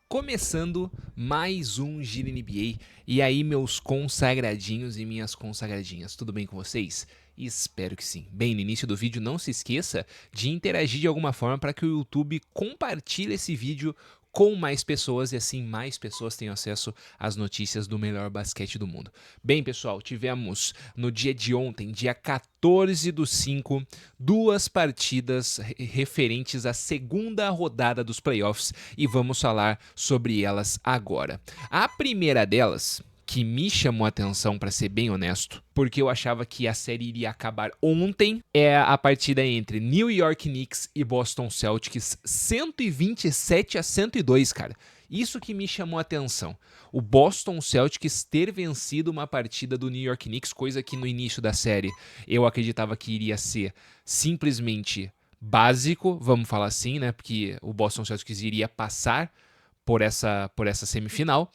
Começando mais um Gira NBA. E aí, meus consagradinhos e minhas consagradinhas, tudo bem com vocês? Espero que sim. Bem, no início do vídeo, não se esqueça de interagir de alguma forma para que o YouTube compartilhe esse vídeo com mais pessoas e assim mais pessoas tenham acesso às notícias do melhor basquete do mundo. Bem, pessoal, tivemos no dia de ontem, dia 14/5, duas partidas referentes à segunda rodada dos playoffs e vamos falar sobre elas agora. A primeira delas, que me chamou a atenção, para ser bem honesto, porque eu achava que a série iria acabar ontem, é a partida entre New York Knicks e Boston Celtics, 127-102, cara. Isso que me chamou a atenção. O Boston Celtics ter vencido uma partida do New York Knicks, coisa que no início da série eu acreditava que iria ser simplesmente básico, vamos falar assim, né? Porque o Boston Celtics iria passar por essa semifinal.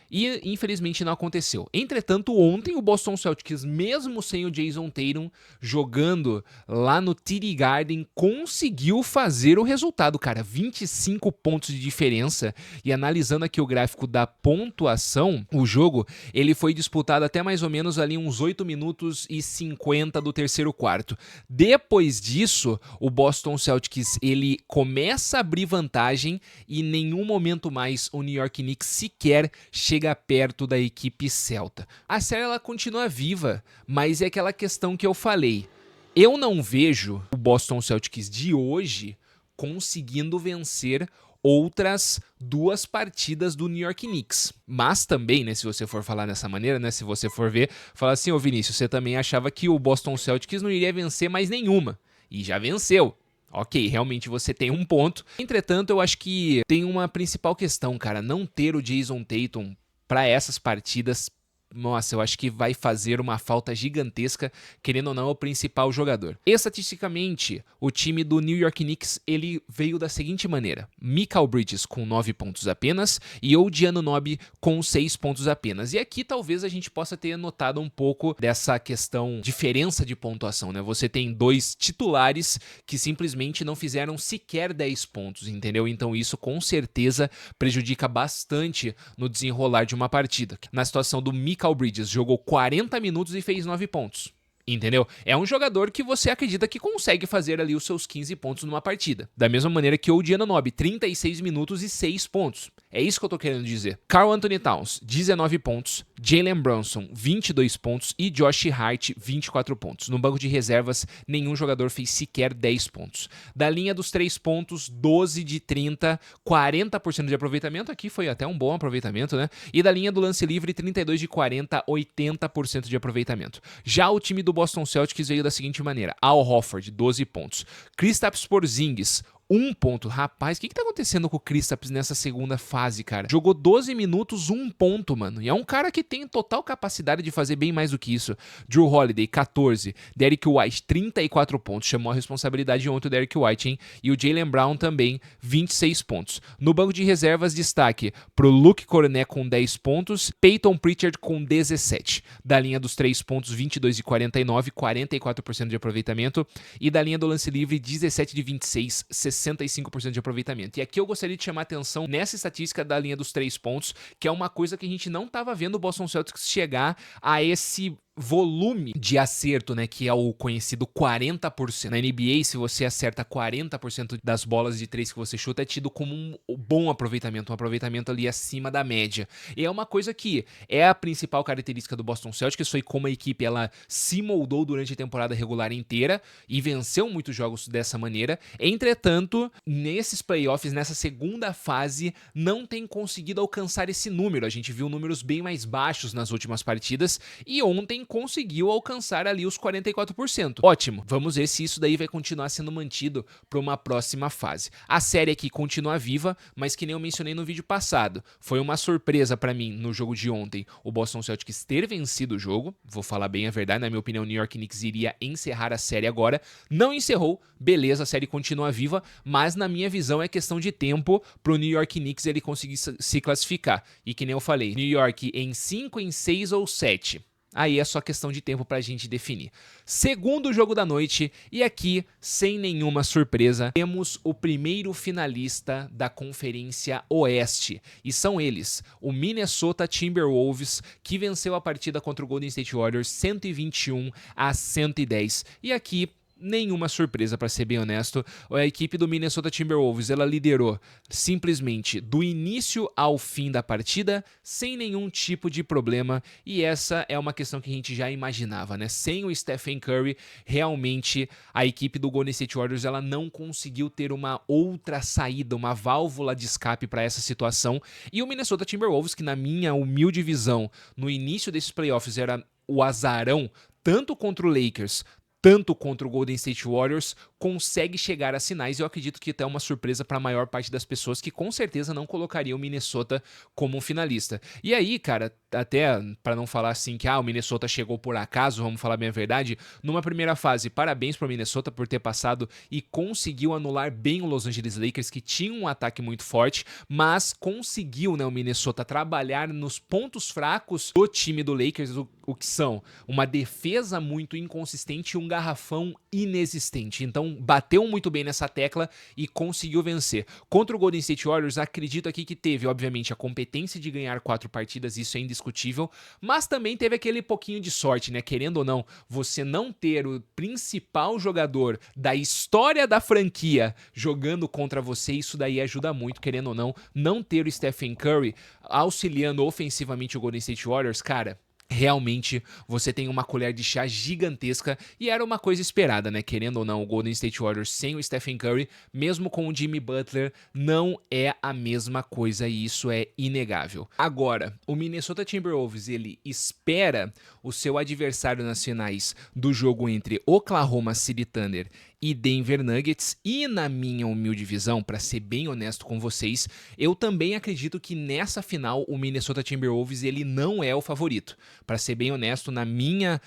E infelizmente não aconteceu. Entretanto, ontem o Boston Celtics, mesmo sem o Jason Tatum jogando lá no TD Garden, conseguiu fazer o resultado, cara. 25 pontos de diferença. E analisando aqui o gráfico da pontuação, o jogo ele foi disputado até mais ou menos ali uns 8 minutos e 50 do terceiro quarto. Depois disso, o Boston Celtics ele começa a abrir vantagem e em nenhum momento mais o New York Knicks sequer chega perto da equipe celta. A série ela continua viva, mas é aquela questão que eu falei. Eu não vejo o Boston Celtics de hoje conseguindo vencer outras duas partidas do New York Knicks. Mas também, né, se você for falar dessa maneira, né, se você for ver, fala assim, ô Vinícius, você também achava que o Boston Celtics não iria vencer mais nenhuma. E já venceu. Ok, realmente você tem um ponto. Entretanto, eu acho que tem uma principal questão, cara. Não ter o Jason Tatum para essas partidas, nossa, eu acho que vai fazer uma falta gigantesca, querendo ou não, é o principal jogador. Estatisticamente, o time do New York Knicks ele veio da seguinte maneira: Mikal Bridges com 9 pontos apenas e OG Anunoby com 6 pontos apenas. E aqui talvez a gente possa ter notado um pouco dessa questão diferença de pontuação, né? Você tem dois titulares que simplesmente não fizeram sequer 10 pontos, entendeu? Então isso com certeza prejudica bastante no desenrolar de uma partida. Na situação do Mikal Bridges, jogou 40 minutos e fez 9 pontos. Entendeu? É um jogador que você acredita que consegue fazer ali os seus 15 pontos numa partida. Da mesma maneira que o OG Anunoby, 36 minutos e 6 pontos. É isso que eu tô querendo dizer. Karl Anthony Towns, 19 pontos. Jalen Brunson, 22 pontos. E Josh Hart, 24 pontos. No banco de reservas, nenhum jogador fez sequer 10 pontos. Da linha dos 3 pontos, 12 de 30, 40% de aproveitamento. Aqui foi até um bom aproveitamento, né? E da linha do lance livre, 32 de 40, 80% de aproveitamento. Já o time do Boston Celtics veio da seguinte maneira: Al Horford, 12 pontos. Kristaps Porzingis, 1 ponto. Rapaz, o que tá acontecendo com o Kristaps nessa segunda fase, cara? Jogou 12 minutos, 1 ponto, mano. E é um cara que tem total capacidade de fazer bem mais do que isso. Drew Holiday, 14. Derrick White, 34 pontos. Chamou a responsabilidade ontem o Derrick White, hein? E o Jaylen Brown também, 26 pontos. No banco de reservas, destaque pro Luke Cornet com 10 pontos. Peyton Pritchard com 17. Da linha dos 3 pontos, 22 de 49, 44% de aproveitamento. E da linha do lance livre, 17 de 26, 65% de aproveitamento. E aqui eu gostaria de chamar a atenção nessa estatística da linha dos 3 pontos, que é uma coisa que a gente não estava vendo o Boston Celtics chegar a esse volume de acerto, né, que é o conhecido 40%. Na NBA, se você acerta 40% das bolas de 3 que você chuta, é tido como um bom aproveitamento, um aproveitamento ali acima da média. E é uma coisa que é a principal característica do Boston Celtics, foi como a equipe ela se moldou durante a temporada regular inteira e venceu muitos jogos dessa maneira. Entretanto, nesses playoffs, nessa segunda fase, não tem conseguido alcançar esse número. A gente viu números bem mais baixos nas últimas partidas e ontem conseguiu alcançar ali os 44%. Ótimo, vamos ver se isso daí vai continuar sendo mantido para uma próxima fase. A série aqui continua viva, mas que nem eu mencionei no vídeo passado, foi uma surpresa para mim no jogo de ontem o Boston Celtics ter vencido o jogo. Vou falar bem a verdade, na minha opinião o New York Knicks iria encerrar a série agora. Não encerrou, beleza, a série continua viva, mas na minha visão é questão de tempo pro New York Knicks ele conseguir se classificar. E que nem eu falei, New York em 5, em 6 ou 7. Aí é só questão de tempo pra gente definir. Segundo jogo da noite, e aqui, sem nenhuma surpresa, temos o primeiro finalista da Conferência Oeste. E são eles, o Minnesota Timberwolves, que venceu a partida contra o Golden State Warriors 121-110. E aqui, nenhuma surpresa, para ser bem honesto. A equipe do Minnesota Timberwolves, ela liderou simplesmente do início ao fim da partida, sem nenhum tipo de problema, e essa é uma questão que a gente já imaginava, né? Sem o Stephen Curry, realmente a equipe do Golden State Warriors, ela não conseguiu ter uma outra saída, uma válvula de escape para essa situação, e o Minnesota Timberwolves, que na minha humilde visão, no início desses playoffs era o azarão, tanto contra o Lakers, tanto contra o Golden State Warriors, consegue chegar a sinais, e eu acredito que até uma surpresa para a maior parte das pessoas que com certeza não colocaria o Minnesota como um finalista. E aí, cara, até para não falar assim que o Minnesota chegou por acaso, vamos falar bem a verdade, numa primeira fase, parabéns para o Minnesota por ter passado e conseguiu anular bem o Los Angeles Lakers, que tinha um ataque muito forte, mas conseguiu, né, o Minnesota trabalhar nos pontos fracos do time do Lakers, o que são uma defesa muito inconsistente e um garrafão inexistente. Então bateu muito bem nessa tecla e conseguiu vencer. Contra o Golden State Warriors, acredito aqui que teve, obviamente, a competência de ganhar 4 partidas, isso é indiscutível, mas também teve aquele pouquinho de sorte, né? Querendo ou não, você não ter o principal jogador da história da franquia jogando contra você, isso daí ajuda muito, querendo ou não ter o Stephen Curry auxiliando ofensivamente o Golden State Warriors, cara, realmente você tem uma colher de chá gigantesca, e era uma coisa esperada, né? Querendo ou não, o Golden State Warriors sem o Stephen Curry, mesmo com o Jimmy Butler, não é a mesma coisa, e isso é inegável. Agora, o Minnesota Timberwolves, ele espera o seu adversário nas finais do jogo entre Oklahoma City Thunder e Denver Nuggets, e na minha humilde visão, para ser bem honesto com vocês, eu também acredito que nessa final o Minnesota Timberwolves ele não é o favorito. Para ser bem honesto, na minha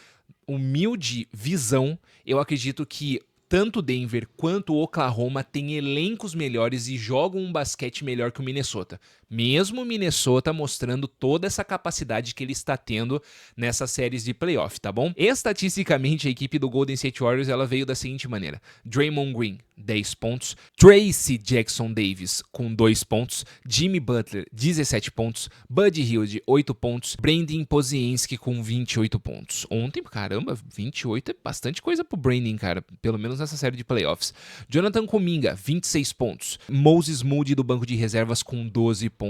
humilde visão, eu acredito que tanto Denver quanto Oklahoma têm elencos melhores e jogam um basquete melhor que o Minnesota. Mesmo o Minnesota mostrando toda essa capacidade que ele está tendo nessas séries de playoff, tá bom? Estatisticamente, a equipe do Golden State Warriors ela veio da seguinte maneira: Draymond Green, 10 pontos, Tracy Jackson Davis com 2 pontos, Jimmy Butler, 17 pontos, Buddy Hield, 8 pontos, Brandon Posienski com 28 pontos. Ontem, caramba, 28 é bastante coisa pro Brandon, cara, pelo menos nessa série de playoffs. Jonathan Kuminga, 26 pontos, Moses Moody do banco de reservas com 12 pontos.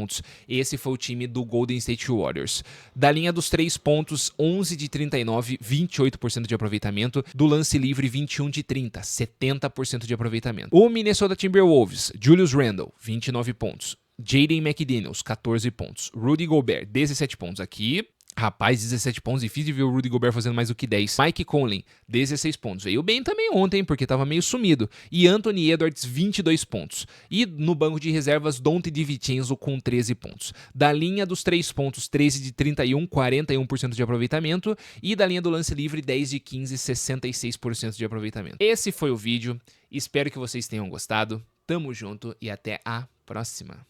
Esse foi o time do Golden State Warriors. Da linha dos 3 pontos, 11 de 39, 28% de aproveitamento. Do lance livre, 21 de 30, 70% de aproveitamento. O Minnesota Timberwolves, Julius Randle, 29 pontos. Jaden McDaniels, 14 pontos. Rudy Gobert, 17 pontos. Aqui, rapaz, 17 pontos, difícil de ver o Rudy Gobert fazendo mais do que 10. Mike Conley, 16 pontos. Veio bem também ontem, porque tava meio sumido. E Anthony Edwards, 22 pontos. E no banco de reservas, Donte DiVincenzo com 13 pontos. Da linha dos 3 pontos, 13 de 31, 41% de aproveitamento. E da linha do lance livre, 10 de 15, 66% de aproveitamento. Esse foi o vídeo. Espero que vocês tenham gostado. Tamo junto e até a próxima.